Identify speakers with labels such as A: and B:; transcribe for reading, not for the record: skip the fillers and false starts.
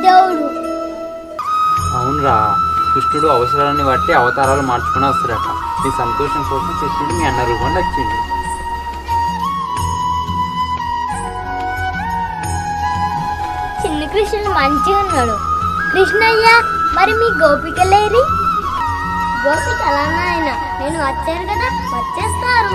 A: దేవుడు
B: అవునరా, కృష్ణుడు అవసరాన్ని బట్టి అవతారాలు మార్చుకుని వస్తారట. నీ సంతోషం కోసం కృష్ణుడు మీ అన్న రూపంలో వచ్చింది.
A: చిన్న కృష్ణుడు మంచిగా ఉన్నాడు. కృష్ణయ్య, మరి మీ గోపికలేరి? గోపికలా నాయన, నేను వచ్చాను కదా, వచ్చేస్తారు.